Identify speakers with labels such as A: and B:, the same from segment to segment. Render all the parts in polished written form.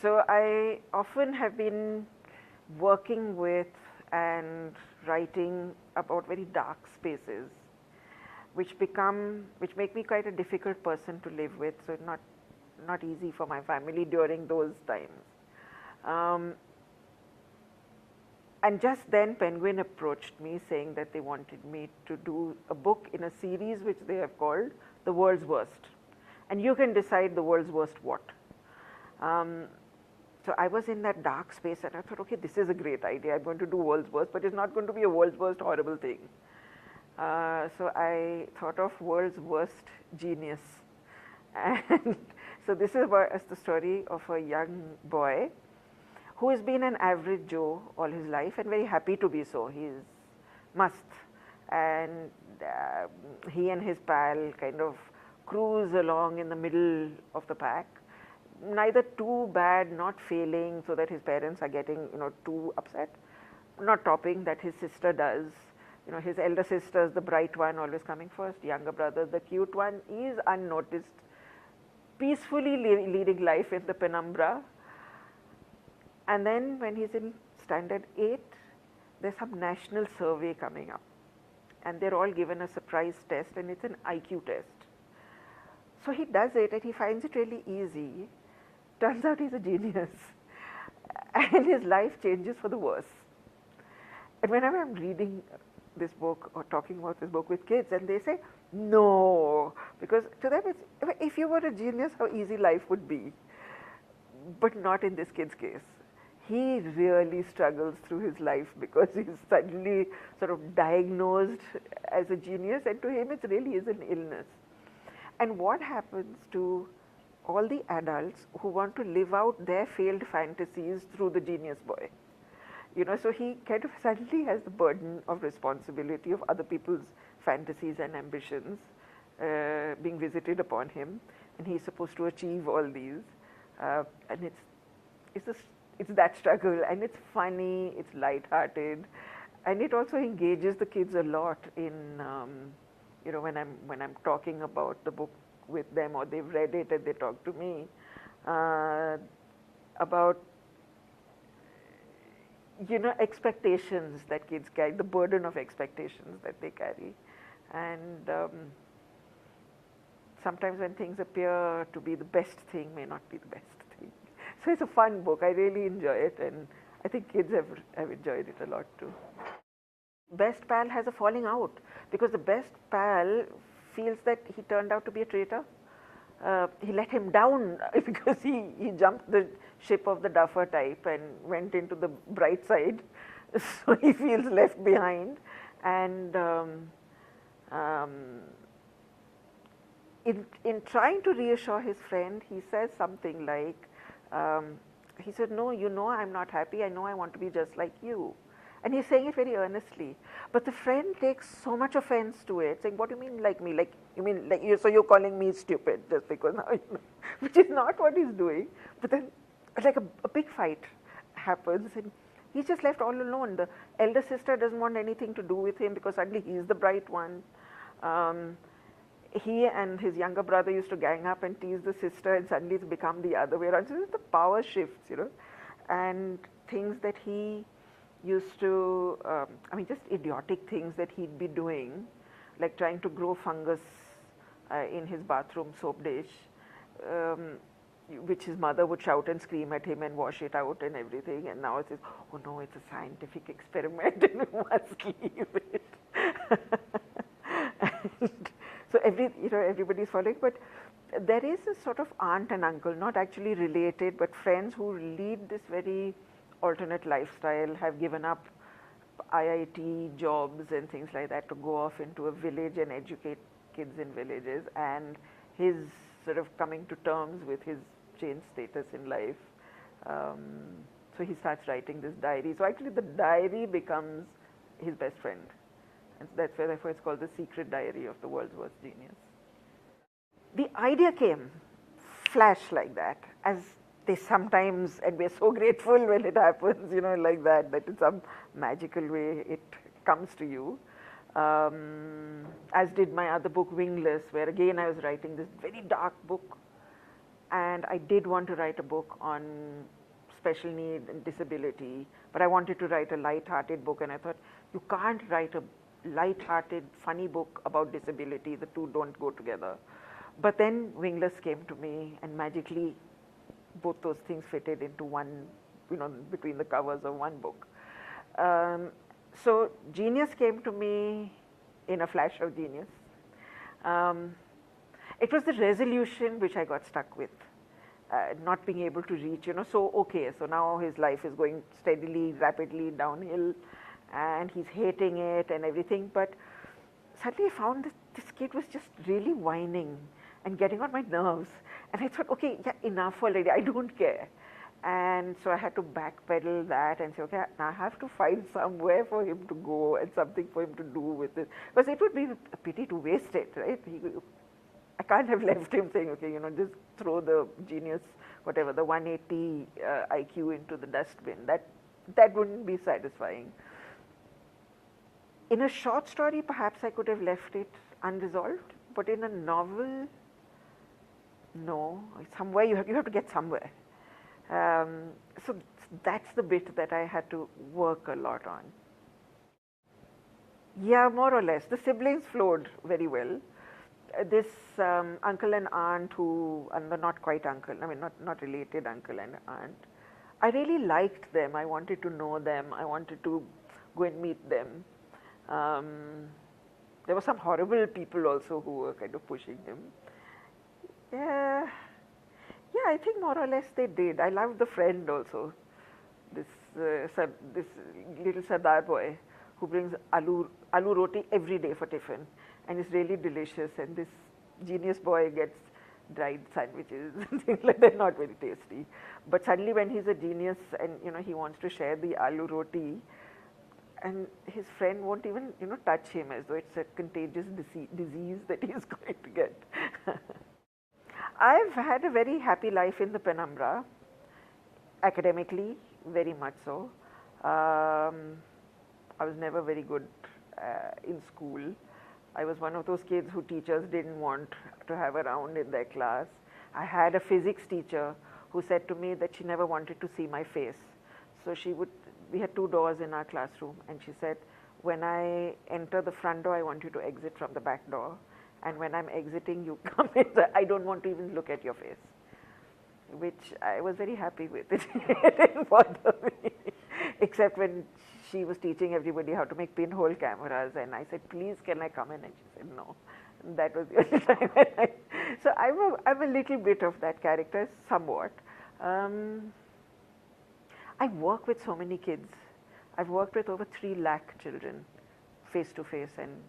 A: So I often have been working with and writing about very dark spaces, which make me quite a difficult person to live with. So not easy for my family during those times. Um, and just then, Penguin approached me saying that they wanted me to do a book in a series which they have called The World's Worst. And you can decide the world's worst what. Um, so I was in that dark space and I thought, okay, this is a great idea. I'm going to do world's worst, but it's not going to be a world's worst horrible thing. So I thought of world's worst genius. And so this is the story of a young boy who has been an average Joe all his life and very happy to be so. He's must. And he and his pal kind of cruise along in the middle of the pack. Neither too bad, not failing so that his parents are getting, too upset. Not topping that his sister does. His elder sister is the bright one, always coming first. Younger brother, the cute one, is unnoticed, peacefully leading life in the penumbra. And then when he's in standard 8, there's some national survey coming up. And they're all given a surprise test, and it's an IQ test. So he does it, and he finds it really easy. Turns out he's a genius. And his life changes for the worse. And whenever I'm reading this book or talking about this book with kids, and they say, no, because to them it's, if you were a genius, how easy life would be. But not in this kid's case. He really struggles through his life because he's suddenly sort of diagnosed as a genius, and to him it really is an illness. And what happens to all the adults who want to live out their failed fantasies through the genius boy? So he kind of suddenly has the burden of responsibility of other people's fantasies and ambitions being visited upon him, and he's supposed to achieve all these. And it's that struggle, and it's funny, it's lighthearted, and it also engages the kids a lot in when I'm talking about the book with them, or they've read it and they talk to me about expectations that kids carry, the burden of expectations that they carry. And sometimes when things appear to be the best thing, may not be the best thing. So it's a fun book. I really enjoy it, and I think kids have enjoyed it a lot too. Best pal has a falling out because the best pal feels that he turned out to be a traitor. He let him down because he jumped the ship of the duffer type and went into the bright side. So he feels left behind. And in trying to reassure his friend, he says something like, he said, no, I'm not happy. I know I want to be just like you. And he's saying it very earnestly. But the friend takes so much offense to it, saying, what do you mean like me? Like, you mean like you, so you're calling me stupid just because now which is not what he's doing. But then like a big fight happens, and he's just left all alone. The elder sister doesn't want anything to do with him because suddenly he's the bright one. He and his younger brother used to gang up and tease the sister, and suddenly it's become the other way around. So the power shifts, and things that he used to, just idiotic things that he'd be doing, like trying to grow fungus in his bathroom soap dish, which his mother would shout and scream at him and wash it out and everything. And now it says, oh no, it's a scientific experiment and we must leave it. And so everybody's following, but there is a sort of aunt and uncle, not actually related, but friends who lead this very alternate lifestyle, have given up IIT jobs and things like that to go off into a village and educate kids in villages, and his sort of coming to terms with his changed status in life. So he starts writing this diary. So actually the diary becomes his best friend. And that's why therefore it's called The Secret Diary of the World's Worst Genius. The idea came, flash like that, as they sometimes, and we're so grateful when it happens, like that in some magical way it comes to you. As did my other book, Wingless, where again I was writing this very dark book, and I did want to write a book on special need and disability, but I wanted to write a light-hearted book, and I thought, you can't write a light-hearted, funny book about disability. The two don't go together. But then Wingless came to me, and magically both those things fitted into one, between the covers of one book. So Genius came to me in a flash of genius. It was the resolution which I got stuck with, not being able to reach, so okay, so now his life is going steadily, rapidly downhill, and he's hating it and everything, but suddenly I found that this kid was just really whining and getting on my nerves, and I thought, okay, yeah, enough already, I don't care. And so I had to backpedal that and say, okay, now I have to find somewhere for him to go and something for him to do with it. Because it would be a pity to waste it, right? I can't have left him saying, okay, just throw the Genius, whatever, the 180 IQ into the dustbin. That wouldn't be satisfying. In a short story, perhaps I could have left it unresolved, but in a novel, no. Somewhere you have to get somewhere. So that's the bit that I had to work a lot on. Yeah, more or less. The siblings flowed very well. This uncle and aunt and the not quite uncle, I mean not related uncle and aunt, I really liked them. I wanted to know them. I wanted to go and meet them. There were some horrible people also who were kind of pushing him. Yeah, I think more or less they did. I loved the friend also, this little Sardar boy who brings aloo roti every day for tiffin, and it's really delicious. And this genius boy gets dried sandwiches and things like that, not very tasty. But suddenly when he's a genius and he wants to share the aloo roti, and his friend won't even touch him, as though it's a contagious disease that he's going to get. I've had a very happy life in the penumbra, academically, very much so. I was never very good in school. I was one of those kids who teachers didn't want to have around in their class. I had a physics teacher who said to me that she never wanted to see my face. So we had 2 doors in our classroom, and she said, when I enter the front door, I want you to exit from the back door. And when I'm exiting, you come in. I don't want to even look at your face, which I was very happy with. It didn't bother me, except when she was teaching everybody how to make pinhole cameras, and I said, please, can I come in? And she said, no. And that was the only time. So I'm a little bit of that character, somewhat. I work with so many kids. I've worked with over 3 lakh children, face to face, and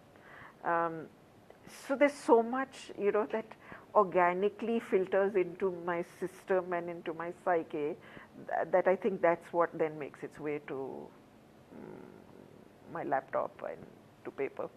A: so there's so much, that organically filters into my system and into my psyche, that I think that's what then makes its way to my laptop and to paper.